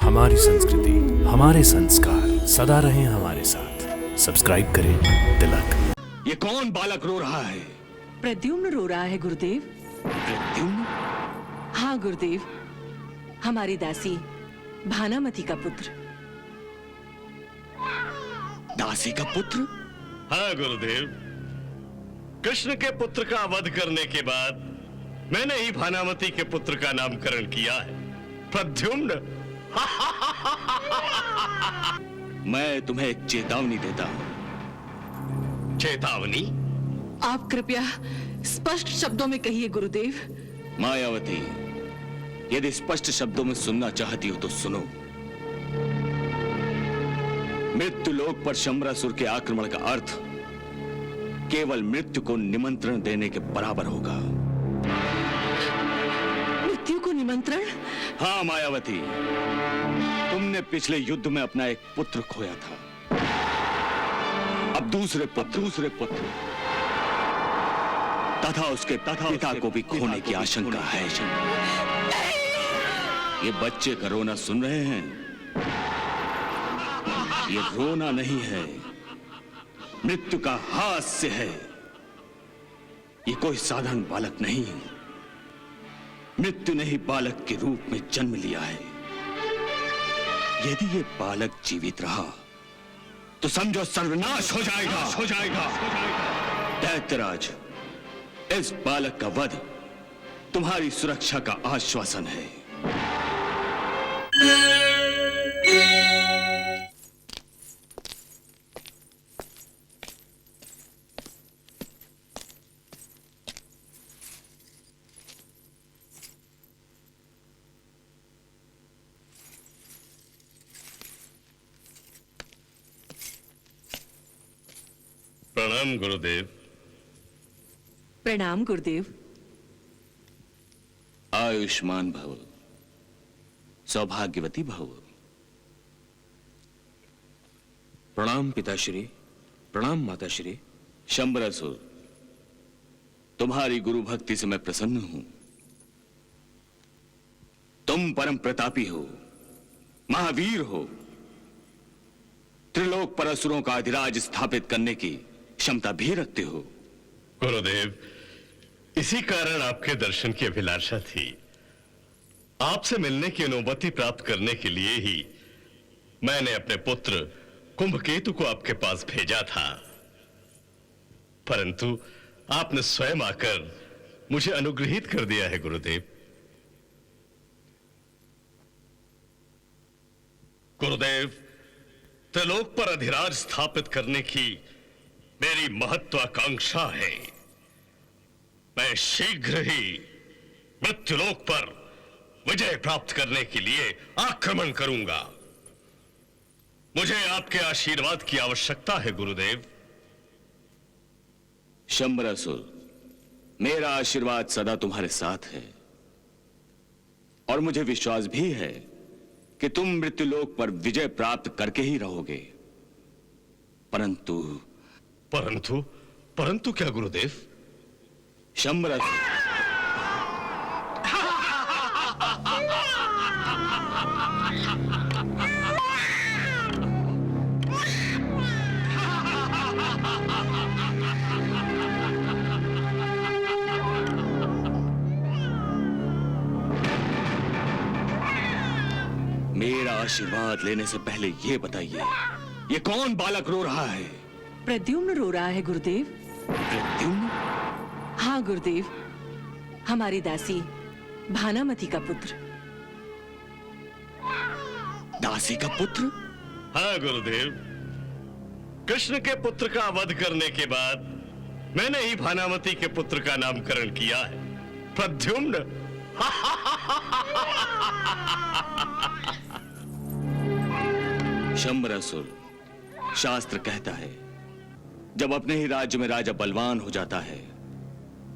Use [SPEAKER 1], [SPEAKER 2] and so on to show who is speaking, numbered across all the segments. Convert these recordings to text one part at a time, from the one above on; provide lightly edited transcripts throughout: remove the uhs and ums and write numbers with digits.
[SPEAKER 1] हमारी संस्कृति, हमारे संस्कार सदा रहें हमारे साथ। सब्सक्राइब करें तिलक।
[SPEAKER 2] ये कौन बालक रो रहा है?
[SPEAKER 3] प्रद्युम्न रो रहा है गुरुदेव।
[SPEAKER 2] प्रद्युम्न?
[SPEAKER 3] हाँ गुरुदेव, हमारी दासी भानामती का पुत्र।
[SPEAKER 2] दासी का पुत्र?
[SPEAKER 4] हाँ गुरुदेव, कृष्ण के पुत्र का वध करने के बाद मैंने ही भानामती के पुत्र का नामकरण किया है, प्रद्युम्न।
[SPEAKER 2] मैं तुम्हें एक चेतावनी देता हूं।
[SPEAKER 4] चेतावनी?
[SPEAKER 3] आप कृपया स्पष्ट शब्दों में कहिए गुरुदेव।
[SPEAKER 2] मायावती, यदि स्पष्ट शब्दों में सुनना चाहती हो तो सुनो। मृत्यु लोक पर शंबरासुर के आक्रमण का अर्थ केवल मृत्यु को निमंत्रण देने के बराबर होगा।
[SPEAKER 3] मृत्यु को निमंत्रण?
[SPEAKER 2] हाँ मायावती, तुमने पिछले युद्ध में अपना एक पुत्र खोया था। अब दूसरे पुत्र तथा उसके पिता को भी खोने की आशंका है। ये बच्चे का रोना सुन रहे हैं? ये रोना नहीं है, मृत्यु का हास्य है। ये कोई साधारण बालक नहीं है, मृत्यु ने ही बालक के रूप में जन्म लिया है। यदि ये बालक जीवित रहा तो समझो सर्वनाश हो जाएगा। दैत्यराज, इस बालक का वध तुम्हारी सुरक्षा का आश्वासन है।
[SPEAKER 4] प्रणाम गुरुदेव।
[SPEAKER 3] प्रणाम गुरुदेव।
[SPEAKER 2] आयुष्मान भव, सौभाग्यवती भव।
[SPEAKER 5] प्रणाम पिताश्री, प्रणाम माताश्री।
[SPEAKER 2] शंबरासुर, तुम्हारी गुरु भक्ति से मैं प्रसन्न हूं। तुम परम प्रतापी हो, महावीर हो, त्रिलोक पर असुरों का अधिराज स्थापित करने की क्षमता भी रखते हो।
[SPEAKER 4] गुरुदेव, इसी कारण आपके दर्शन की अभिलाषा थी। आपसे मिलने की अनुमति प्राप्त करने के लिए ही मैंने अपने पुत्र कुंभकेतु को आपके पास भेजा था, परंतु आपने स्वयं आकर मुझे अनुग्रहित कर दिया है गुरुदेव। गुरुदेव, त्रिलोक पर अधिराज स्थापित करने की मेरी महत्वाकांक्षा है। मैं शीघ्र ही मृत्युलोक पर विजय प्राप्त करने के लिए आक्रमण करूंगा। मुझे आपके आशीर्वाद की आवश्यकता है गुरुदेव।
[SPEAKER 2] शंबरासुर, मेरा आशीर्वाद सदा तुम्हारे साथ है और मुझे विश्वास भी है कि तुम मृत्युलोक पर विजय प्राप्त करके ही रहोगे।
[SPEAKER 4] परंतु क्या गुरुदेव?
[SPEAKER 2] शंबरासुर, मेरा आशीर्वाद लेने से पहले ये बताइए, ये कौन बालक रो रहा है?
[SPEAKER 3] प्रद्युम्न रो रहा है गुरुदेव।
[SPEAKER 2] प्रद्युम्न?
[SPEAKER 3] हाँ गुरुदेव, हमारी दासी भानामती का पुत्र।
[SPEAKER 2] दासी का पुत्र?
[SPEAKER 4] हाँ गुरुदेव, कृष्ण के पुत्र का वध करने के बाद मैंने ही भानामती के पुत्र का नामकरण किया है, प्रद्युम्न।
[SPEAKER 2] शंबरासुर, शास्त्र कहता है जब अपने ही राज्य में राजा बलवान हो जाता है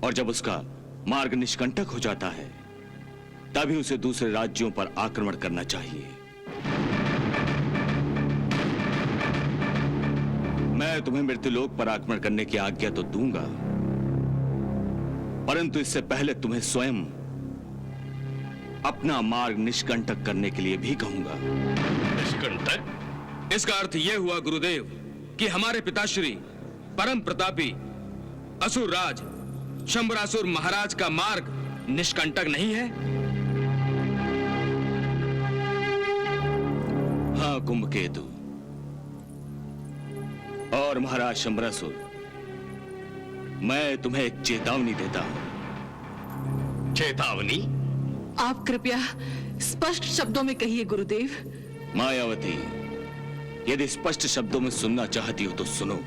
[SPEAKER 2] और जब उसका मार्ग निष्कंटक हो जाता है तभी उसे दूसरे राज्यों पर आक्रमण करना चाहिए। मैं तुम्हें मृत्युलोक पर आक्रमण करने की आज्ञा तो दूंगा, परंतु इससे पहले तुम्हें स्वयं अपना मार्ग निष्कंटक करने के लिए भी कहूंगा।
[SPEAKER 4] निष्कंटक?
[SPEAKER 5] इसका अर्थ यह हुआ गुरुदेव कि हमारे पिताश्री परम प्रतापी असुर राज शंबरासुर महाराज का मार्ग निष्कंटक नहीं है।
[SPEAKER 2] हाँ कुंभकेतु और महाराज शंबरासुर, मैं तुम्हें एक चेतावनी देता हूं।
[SPEAKER 4] चेतावनी?
[SPEAKER 3] आप कृपया स्पष्ट शब्दों में कहिए गुरुदेव।
[SPEAKER 2] मायावती, यदि स्पष्ट शब्दों में सुनना चाहती हो तो सुनो।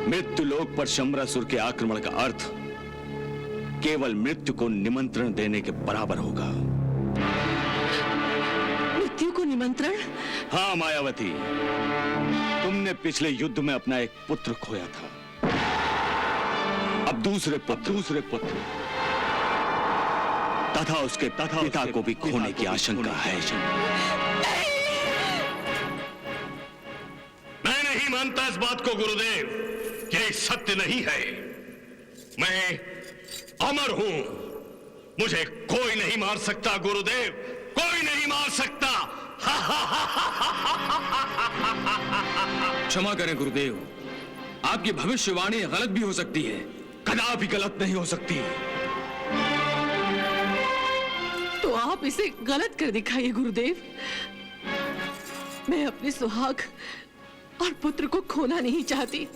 [SPEAKER 2] मृत्यु लोक पर शंबरासुर के आक्रमण का अर्थ केवल मृत्यु को निमंत्रण देने के बराबर होगा।
[SPEAKER 3] मृत्यु को निमंत्रण?
[SPEAKER 2] हाँ मायावती, तुमने पिछले युद्ध में अपना एक पुत्र खोया था। अब दूसरे पुत्र तथा उसके पिता को भी खोने की आशंका है।
[SPEAKER 4] मैं नहीं मानता इस बात को गुरुदेव, ये सत्य नहीं है। मैं अमर हूं, मुझे कोई नहीं मार सकता गुरुदेव, कोई नहीं मार सकता।
[SPEAKER 5] क्षमा करें गुरुदेव, आपकी भविष्यवाणी गलत भी हो सकती है।
[SPEAKER 2] कदापि गलत नहीं हो सकती।
[SPEAKER 3] तो आप इसे गलत कर दिखाइए गुरुदेव। मैं अपने सुहाग और पुत्र को खोना नहीं चाहती।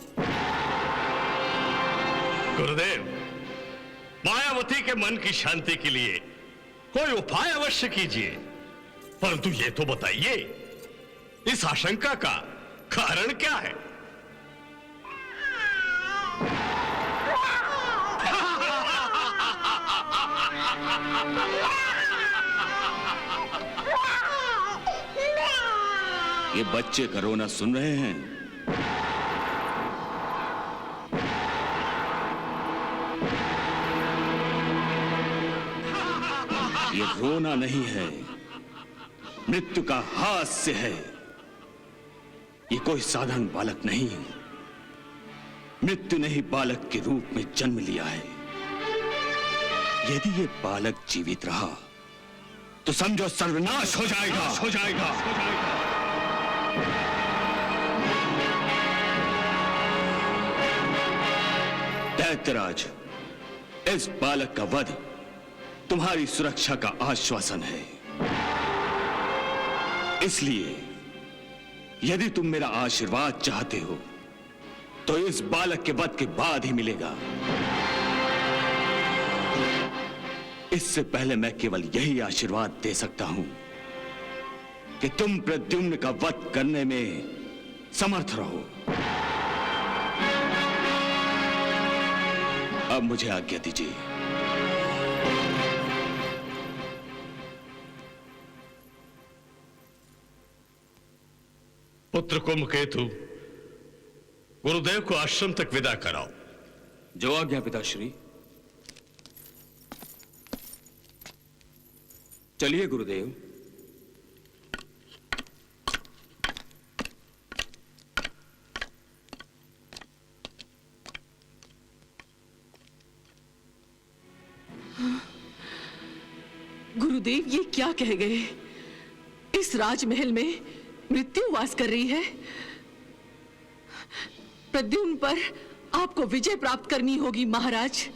[SPEAKER 4] गुरुदेव, मायावती के मन की शांति के लिए कोई उपाय अवश्य कीजिए, परंतु ये तो बताइए, इस आशंका का कारण क्या है?
[SPEAKER 2] ये बच्चे का रोना सुन रहे हैं? ये रोना नहीं है, मृत्यु का हास्य है। ये कोई साधारण बालक नहीं, मृत्यु ने ही बालक के रूप में जन्म लिया है। यदि ये बालक जीवित रहा तो समझो सर्वनाश हो जाएगा। दैत्यराज, इस बालक का वध तुम्हारी सुरक्षा का आश्वासन है। इसलिए यदि तुम मेरा आशीर्वाद चाहते हो तो इस बालक के वध के बाद ही मिलेगा। इससे पहले मैं केवल यही आशीर्वाद दे सकता हूं कि तुम प्रद्युम्न का वध करने में समर्थ रहो। अब मुझे आज्ञा दीजिए।
[SPEAKER 4] पुत्र कुंभकेतु, गुरुदेव को आश्रम तक विदा कराओ।
[SPEAKER 5] जो आज्ञा पिताश्री। चलिए गुरुदेव।
[SPEAKER 3] गुरुदेव, ये क्या कह गए? इस राजमहल में मृत्यु वास कर रही है। प्रद्युम्न पर आपको विजय प्राप्त करनी होगी महाराज।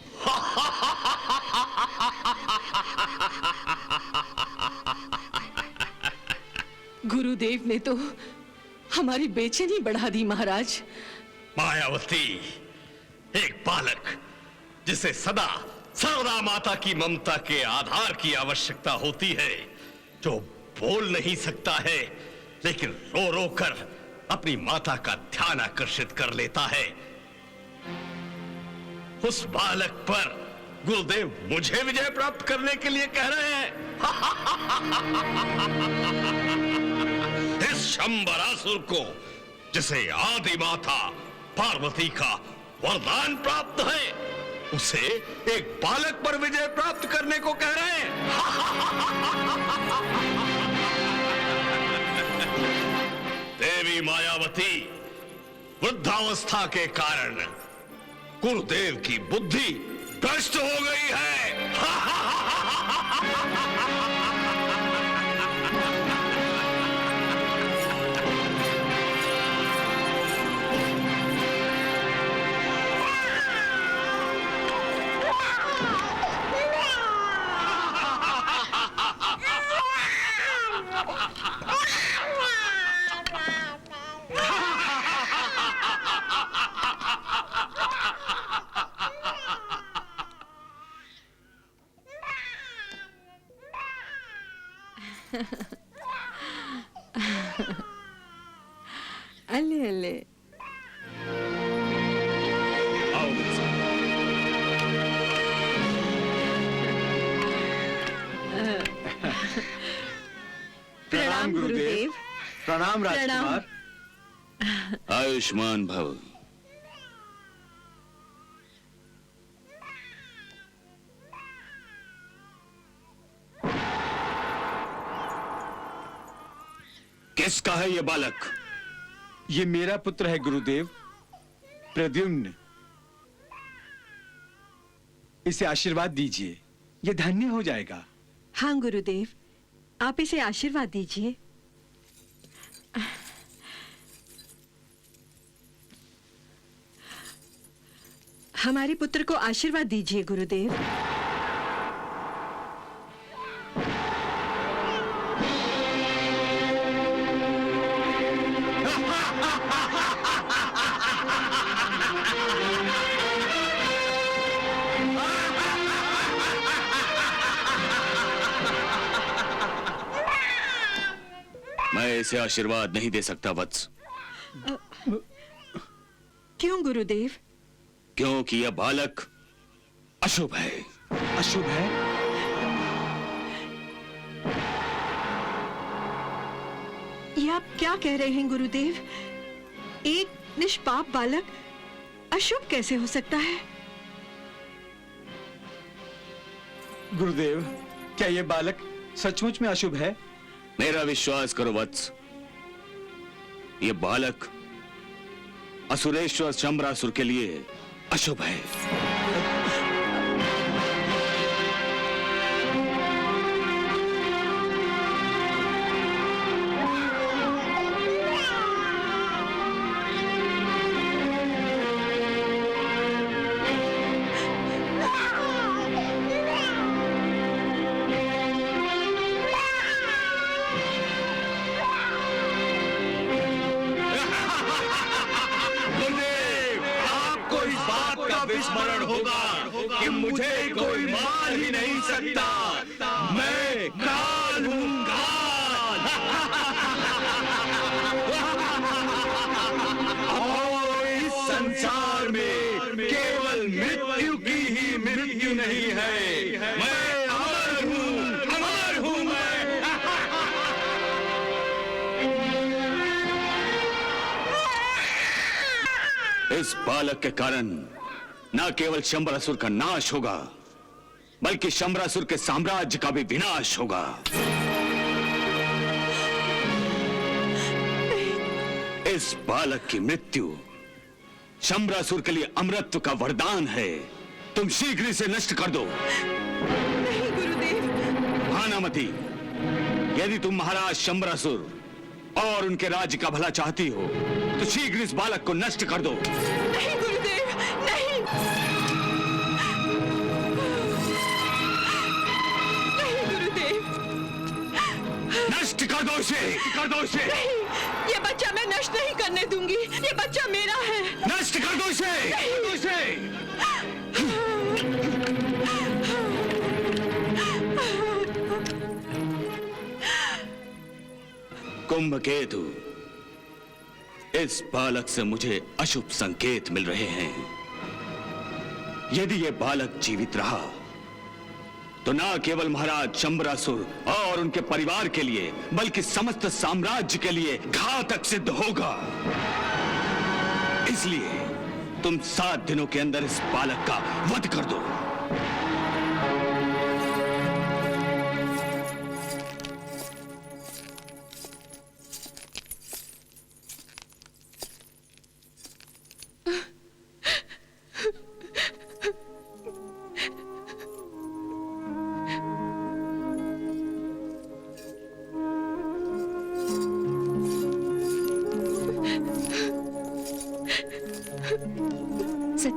[SPEAKER 3] गुरुदेव ने तो हमारी बेचैनी बढ़ा दी महाराज।
[SPEAKER 4] मायावती, एक बालक जिसे सदा सर्वदा माता की ममता के आधार की आवश्यकता होती है, जो बोल नहीं सकता है लेकिन रो रो कर अपनी माता का ध्यान आकर्षित कर लेता है, उस बालक पर गुरुदेव मुझे विजय प्राप्त करने के लिए कह रहे हैं। इस शंबरासुर को, जिसे आदि माता पार्वती का वरदान प्राप्त है, उसे एक बालक पर विजय प्राप्त करने को कह रहे हैं। देवी मायावती, वृद्धावस्था के कारण गुरुदेव की बुद्धि
[SPEAKER 2] भ्रष्ट हो गई है।
[SPEAKER 6] अले अले
[SPEAKER 2] आओ मेरे साथ।
[SPEAKER 6] प्रणाम गुरुदेव।
[SPEAKER 7] प्रणाम
[SPEAKER 6] प्रणाम।
[SPEAKER 7] राजकुमार।
[SPEAKER 2] आयुष्मान भव। किसका है ये बालक?
[SPEAKER 7] ये मेरा पुत्र है गुरुदेव, प्रद्युम्न। इसे आशीर्वाद दीजिए, ये धन्य हो जाएगा।
[SPEAKER 6] हाँ गुरुदेव, आप इसे आशीर्वाद दीजिए। हमारे पुत्र को आशीर्वाद दीजिए गुरुदेव।
[SPEAKER 2] मैं इसे आशीर्वाद नहीं दे सकता वत्स।
[SPEAKER 6] क्यों गुरुदेव?
[SPEAKER 2] क्योंकि यह बालक अशुभ है।
[SPEAKER 7] अशुभ है?
[SPEAKER 6] ये आप क्या कह रहे हैं गुरुदेव? एक निष्पाप बालक अशुभ कैसे हो सकता है?
[SPEAKER 7] गुरुदेव, क्या ये बालक सचमुच में अशुभ है?
[SPEAKER 2] मेरा विश्वास करो वत्स, ये बालक असुरेश्वर शंबरासुर के लिए अशुभ है।
[SPEAKER 4] स्मरण होगा कि मुझे कोई मार ही नहीं सकता। मैं काल हूं, काल। और इस संसार में केवल मृत्यु की ही मृत्यु नहीं है। मैं अमर हूं, अमर हूं मैं।
[SPEAKER 2] इस बालक के कारण न केवल शंबरासुर का नाश होगा, बल्कि शंबरासुर के साम्राज्य का भी विनाश होगा। इस बालक की मृत्यु शंबरासुर के लिए अमरत्व का वरदान है। तुम शीघ्र इसे नष्ट कर दो।
[SPEAKER 6] नहीं गुरुदेव।
[SPEAKER 2] भानामती, यदि तुम महाराज शंबरासुर और उनके राज्य का भला चाहती हो तो शीघ्र इस बालक को नष्ट कर दो।
[SPEAKER 6] नहीं गुरुदेव, नहीं। नहीं गुरुदेव।
[SPEAKER 2] नष्ट कर दो इसे, कर दो इसे।
[SPEAKER 6] नहीं, ये बच्चा मैं नष्ट नहीं करने दूंगी। ये बच्चा मेरा है।
[SPEAKER 2] नष्ट कर दो इसे, कर दो इसे। कुंभकेतु, इस बालक से मुझे अशुभ संकेत मिल रहे हैं। यदि यह बालक जीवित रहा तो न केवल महाराज शंबरासुर और उनके परिवार के लिए, बल्कि समस्त साम्राज्य के लिए घातक सिद्ध होगा। इसलिए तुम 7 दिनों के अंदर इस बालक का वध कर दो।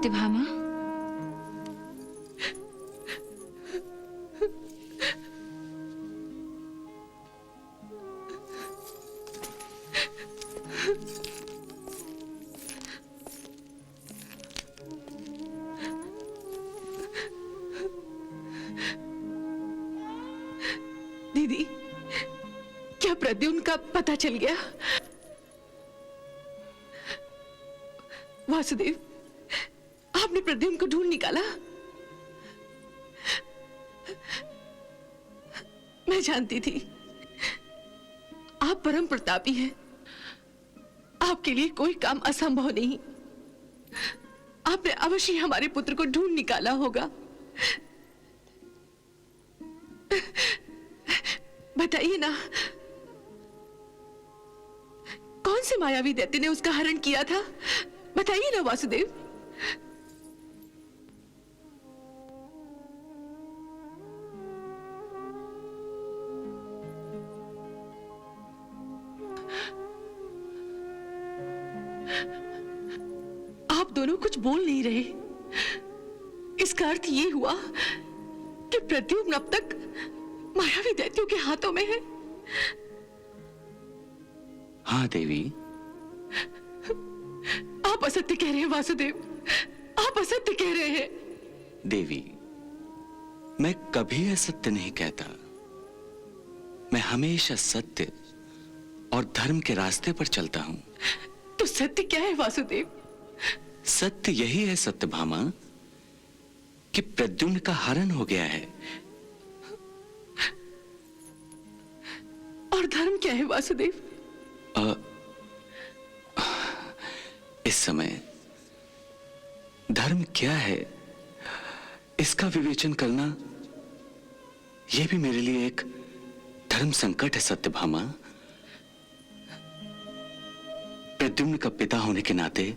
[SPEAKER 8] सत्यभामा,
[SPEAKER 3] दीदी, क्या प्रद्युम्न का पता चल गया? वासुदेव, आपने प्रद्युम्न को ढूंढ निकाला? मैं जानती थी आप परम प्रतापी हैं। आपके लिए कोई काम असंभव नहीं। आपने अवश्य हमारे पुत्र को ढूंढ निकाला होगा। बताइए ना, कौन से मायावी दैत्य ने उसका हरण किया था? बताइए ना वासुदेव। आप दोनों कुछ बोल नहीं रहे। इसका अर्थ ये हुआ कि प्रद्युम्न अब तक मायावी दैत्यों के हाथों में है।
[SPEAKER 2] हाँ देवी,
[SPEAKER 3] आप असत्य कह रहे हैं वासुदेव, आप असत्य कह रहे हैं।
[SPEAKER 2] देवी, मैं कभी असत्य नहीं कहता। मैं हमेशा सत्य और धर्म के रास्ते पर चलता हूं।
[SPEAKER 3] तो सत्य क्या है वासुदेव?
[SPEAKER 2] सत्य यही है सत्यभामा कि प्रद्युम्न का हरण हो गया है।
[SPEAKER 3] और धर्म क्या है वासुदेव?
[SPEAKER 2] इस समय धर्म क्या है, इसका विवेचन करना यह भी मेरे लिए एक धर्म संकट है सत्यभामा। प्रद्युम्न का पिता होने के नाते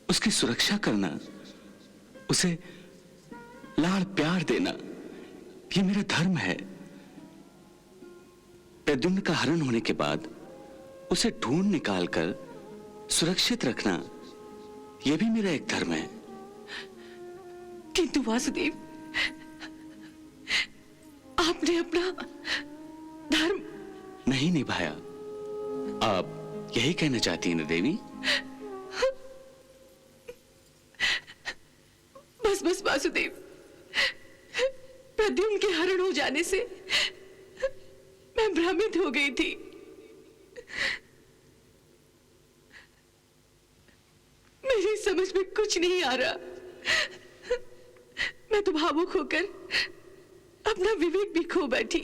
[SPEAKER 2] उसकी सुरक्षा करना, उसे लाड़ प्यार देना, यह मेरा धर्म है। प्रद्युम्न का हरण होने के बाद उसे ढूंढ निकालकर सुरक्षित रखना, यह भी मेरा एक धर्म है।
[SPEAKER 3] किंतु वासुदेव, आपने अपना धर्म
[SPEAKER 2] नहीं निभाया। आप यही कहना चाहती हैं ना देवी?
[SPEAKER 3] बस बस वासुदेव, प्रद्युम्न के हरण हो जाने से मैं भ्रमित हो गई थी। मेरी समझ में कुछ नहीं आ रहा। मैं तो भावुक होकर अपना विवेक भी खो बैठी।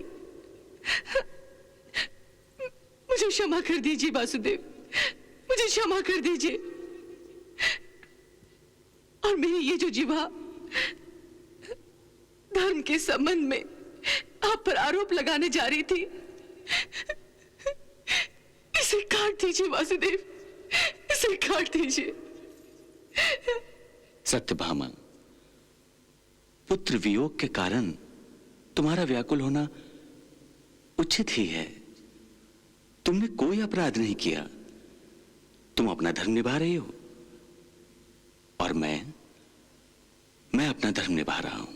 [SPEAKER 3] मुझे क्षमा कर दीजिए वासुदेव, मुझे क्षमा कर दीजिए। और मेरी ये जो जिह्वा धर्म के संबंध में आप पर आरोप लगाने जा रही थी, इसे काट दीजिए वासुदेव, इसे काट दीजिए।
[SPEAKER 2] सत्यभामा, पुत्र वियोग के कारण तुम्हारा व्याकुल होना उचित ही है। तुमने कोई अपराध नहीं किया। तुम अपना धर्म निभा रही हो और मैं अपना धर्म निभा रहा हूं।